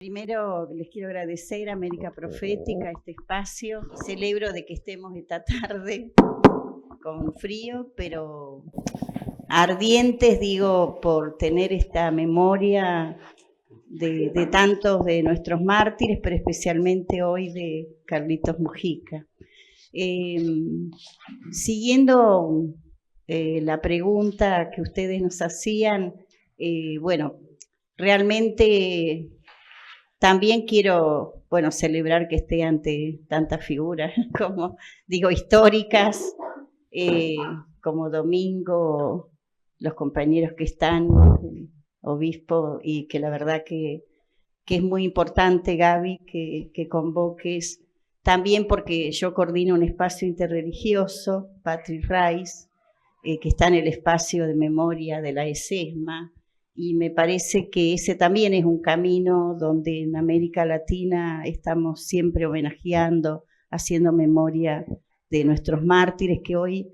Primero les quiero agradecer a América Profética este espacio. Celebro de que estemos esta tarde con frío, pero ardientes, digo, por tener esta memoria de tantos de nuestros mártires, pero especialmente hoy de Carlitos Mujica. Siguiendo la pregunta que ustedes nos hacían, bueno, realmente también quiero, bueno, celebrar que esté ante tantas figuras, como digo, históricas, como Domingo, los compañeros que están, el obispo, y que la verdad que es muy importante, Gaby, que convoques, también porque yo coordino un espacio interreligioso, Patrick Rice, que está en el espacio de memoria de la ESESMA, y me parece que ese también es un camino donde en América Latina estamos siempre homenajeando, haciendo memoria de nuestros mártires que hoy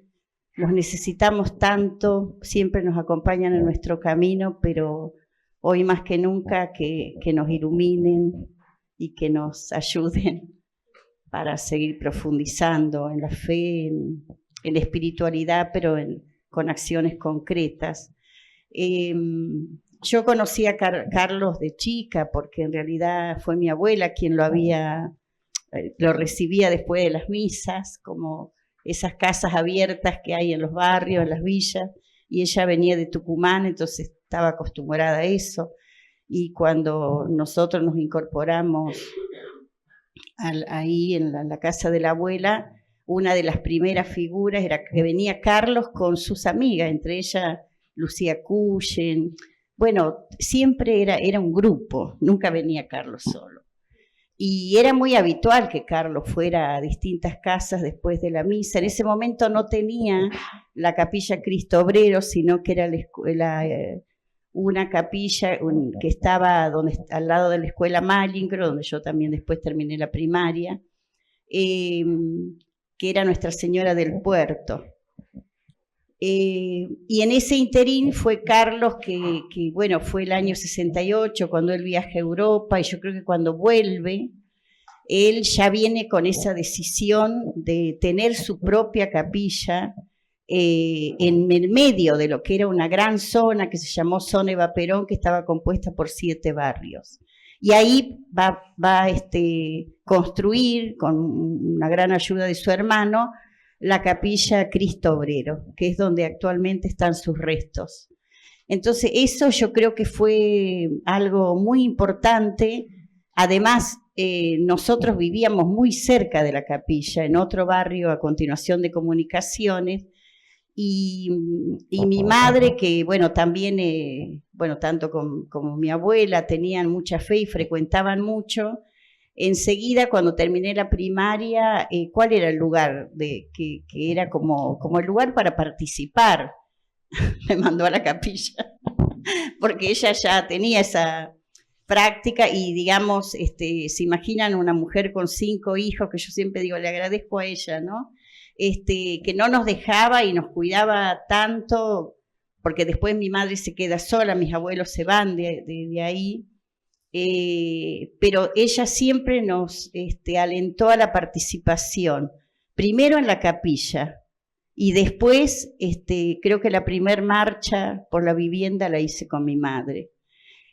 los necesitamos tanto, siempre nos acompañan en nuestro camino, pero hoy más que nunca que nos iluminen y que nos ayuden para seguir profundizando en la fe, en la espiritualidad, pero con acciones concretas. Yo conocí a Carlos de chica porque en realidad fue mi abuela quien lo recibía después de las misas, como esas casas abiertas que hay en los barrios, en las villas, y ella venía de Tucumán, entonces estaba acostumbrada a eso, y cuando nosotros nos incorporamos ahí en la casa de la abuela, una de las primeras figuras era que venía Carlos con sus amigas, entre ellas Lucía Cuyen. Bueno, siempre era un grupo, nunca venía Carlos solo. Y era muy habitual que Carlos fuera a distintas casas después de la misa. En ese momento no tenía la capilla Cristo Obrero, sino que era una capilla que estaba al lado de la escuela Malingro, donde yo también después terminé la primaria, que era Nuestra Señora del Puerto. Y en ese interín fue Carlos que bueno, fue el año 68 cuando él viaja a Europa, y yo creo que cuando vuelve, él ya viene con esa decisión de tener su propia capilla en el medio de lo que era una gran zona que se llamó Zona Eva Perón, que estaba compuesta por 7 barrios. Y ahí va a construir, con una gran ayuda de su hermano, la capilla Cristo Obrero, que es donde actualmente están sus restos. Entonces eso yo creo que fue algo muy importante. Además, nosotros vivíamos muy cerca de la capilla, en otro barrio a continuación de Comunicaciones, y mi madre, que bueno, también, bueno, tanto como mi abuela, tenían mucha fe y frecuentaban mucho. Enseguida, cuando terminé la primaria, ¿cuál era el lugar que era como el lugar para participar? Me mandó a la capilla, porque ella ya tenía esa práctica y, digamos, se imaginan una mujer con 5 hijos, que yo siempre digo, le agradezco a ella, ¿no? Que no nos dejaba y nos cuidaba tanto, porque después mi madre se queda sola, mis abuelos se van de ahí. Pero ella siempre nos alentó a la participación, primero en la capilla, y después creo que la primer marcha por la vivienda la hice con mi madre.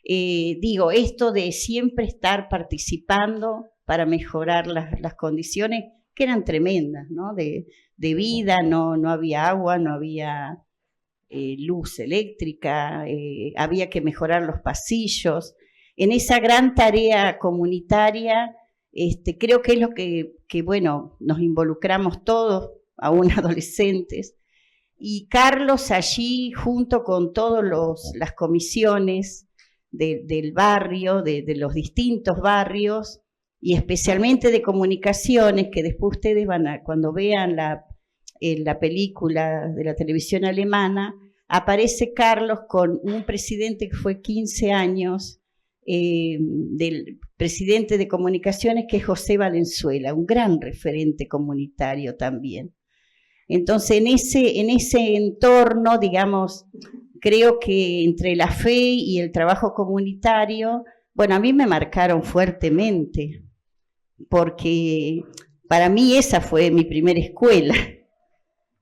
Digo, esto de siempre estar participando para mejorar las condiciones, que eran tremendas, ¿no? De vida, no había agua, no había luz eléctrica, había que mejorar los pasillos. En esa gran tarea comunitaria, creo que es lo que bueno, nos involucramos todos, aún adolescentes, y Carlos allí, junto con todas las comisiones del barrio, de los distintos barrios, y especialmente de Comunicaciones, que después ustedes cuando vean la película de la televisión alemana, aparece Carlos con un presidente que fue 15 años, del presidente de Comunicaciones, que es José Valenzuela, un gran referente comunitario también. Entonces, en ese entorno, digamos, creo que entre la fe y el trabajo comunitario Bueno, a mí me marcaron fuertemente, porque para mí esa fue mi primera escuela.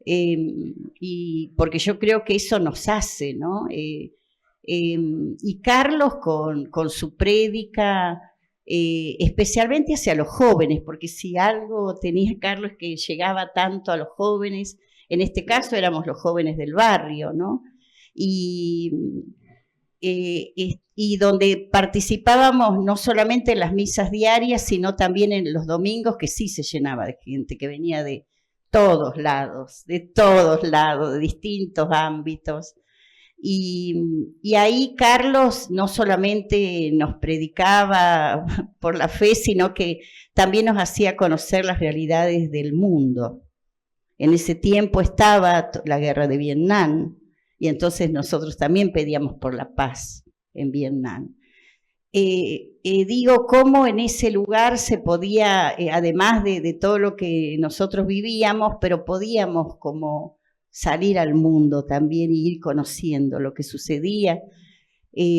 Y porque yo creo que eso nos hace, ¿no? Y Carlos con su prédica, especialmente hacia los jóvenes, porque si algo tenía Carlos que llegaba tanto a los jóvenes, en este caso éramos los jóvenes del barrio, ¿no? Y, y donde participábamos no solamente en las misas diarias, sino también en los domingos, que sí se llenaba de gente, que venía de todos lados, de distintos ámbitos. Y ahí Carlos no solamente nos predicaba por la fe, sino que también nos hacía conocer las realidades del mundo. En ese tiempo estaba la guerra de Vietnam, y entonces nosotros también pedíamos por la paz en Vietnam. Digo, cómo en ese lugar se podía, además de todo lo que nosotros vivíamos, pero podíamos como salir al mundo también y ir conociendo lo que sucedía.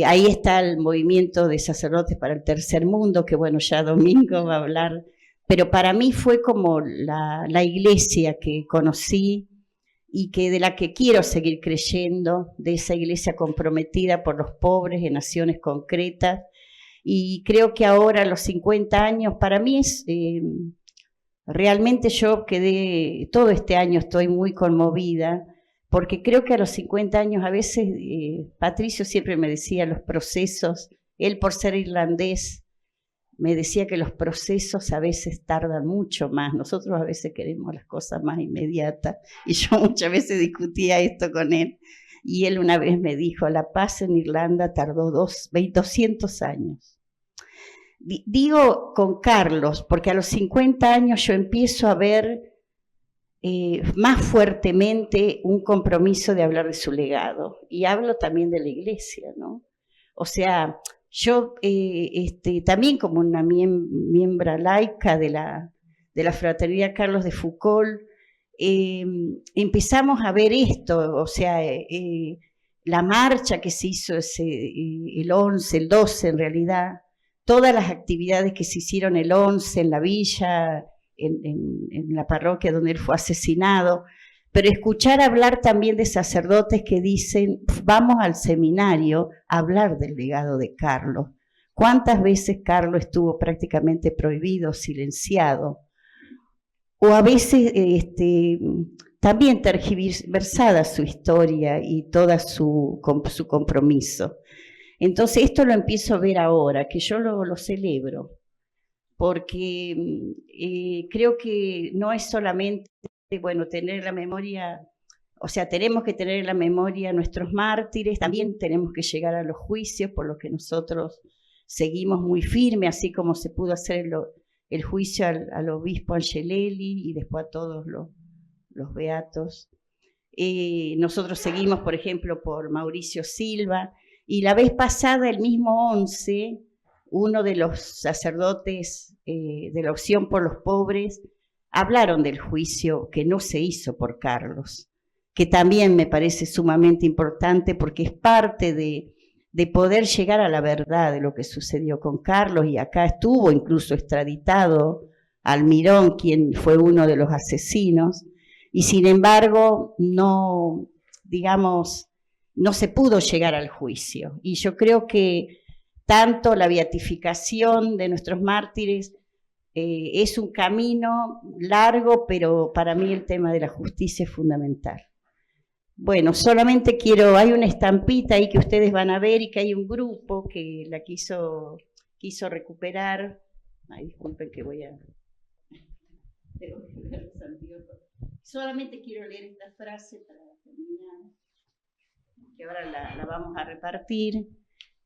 Ahí está el movimiento de sacerdotes para el tercer mundo, que bueno, ya Domingo va a hablar, pero para mí fue como la iglesia que conocí y que de la que quiero seguir creyendo, de esa iglesia comprometida por los pobres en acciones concretas. Y creo que ahora, a los 50 años, para mí es, realmente yo quedé, todo este año estoy muy conmovida, porque creo que a los 50 años a veces, Patricio siempre me decía los procesos, él por ser irlandés, me decía que los procesos a veces tardan mucho más, nosotros a veces queremos las cosas más inmediatas, y yo muchas veces discutía esto con él, y él una vez me dijo, la paz en Irlanda tardó 200 años. Digo con Carlos, porque a los 50 años yo empiezo a ver más fuertemente un compromiso de hablar de su legado, y hablo también de la iglesia, ¿no? O sea, yo también como una miembro laica de la Fraternidad Carlos de Foucault, empezamos a ver esto, o sea, la marcha que se hizo el 11, el 12 en realidad, todas las actividades que se hicieron el 11 en la villa, en la parroquia donde él fue asesinado, pero escuchar hablar también de sacerdotes que dicen, vamos al seminario a hablar del legado de Carlos. ¿Cuántas veces Carlos estuvo prácticamente prohibido, silenciado? O a veces también tergiversada su historia y todo su compromiso. Entonces esto lo empiezo a ver ahora, que yo lo celebro, porque creo que no es solamente, bueno, tener la memoria, o sea, tenemos que tener en la memoria a nuestros mártires, también tenemos que llegar a los juicios, por lo que nosotros seguimos muy firme, así como se pudo hacer el juicio al obispo Angelelli y después a todos los beatos. Nosotros seguimos, por ejemplo, por Mauricio Silva, y la vez pasada, el mismo 11, uno de los sacerdotes de la Opción por los Pobres hablaron del juicio que no se hizo por Carlos, que también me parece sumamente importante porque es parte de poder llegar a la verdad de lo que sucedió con Carlos, y acá estuvo incluso extraditado Almirón, quien fue uno de los asesinos, y sin embargo no, digamos, no se pudo llegar al juicio. Y yo creo que tanto la beatificación de nuestros mártires es un camino largo, pero para mí el tema de la justicia es fundamental. Bueno, solamente hay una estampita ahí que ustedes van a ver y que hay un grupo que la quiso recuperar. Ay, disculpen que voy a... Solamente quiero leer esta frase para terminar, que ahora la vamos a repartir,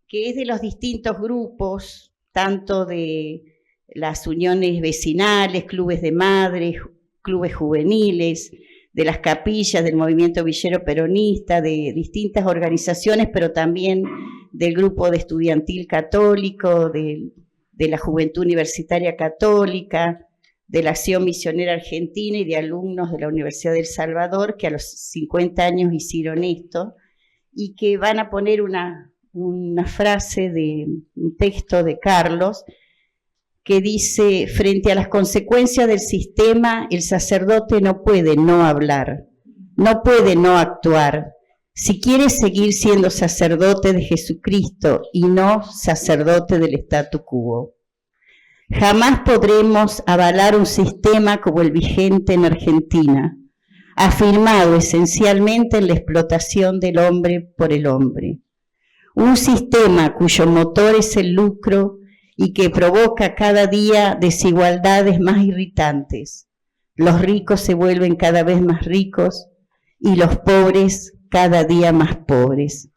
que es de los distintos grupos, tanto de las uniones vecinales, clubes de madres, clubes juveniles, de las capillas, del movimiento villero peronista, de distintas organizaciones, pero también del grupo de estudiantil católico, de la Juventud Universitaria Católica, de la Acción Misionera Argentina y de alumnos de la Universidad del Salvador, que a los 50 años hicieron esto, y que van a poner una una frase de un texto de Carlos que dice: frente a las consecuencias del sistema, el sacerdote no puede no hablar, no puede no actuar. Si quiere seguir siendo sacerdote de Jesucristo y no sacerdote del statu quo. Jamás podremos avalar un sistema como el vigente en Argentina, afirmado esencialmente en la explotación del hombre por el hombre. Un sistema cuyo motor es el lucro y que provoca cada día desigualdades más irritantes. Los ricos se vuelven cada vez más ricos y los pobres cada día más pobres.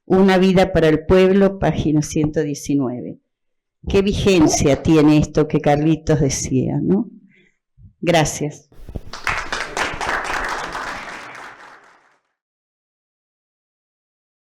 Una vida para el pueblo, página 119. ¿Qué vigencia tiene esto que Carlitos decía, no? Gracias.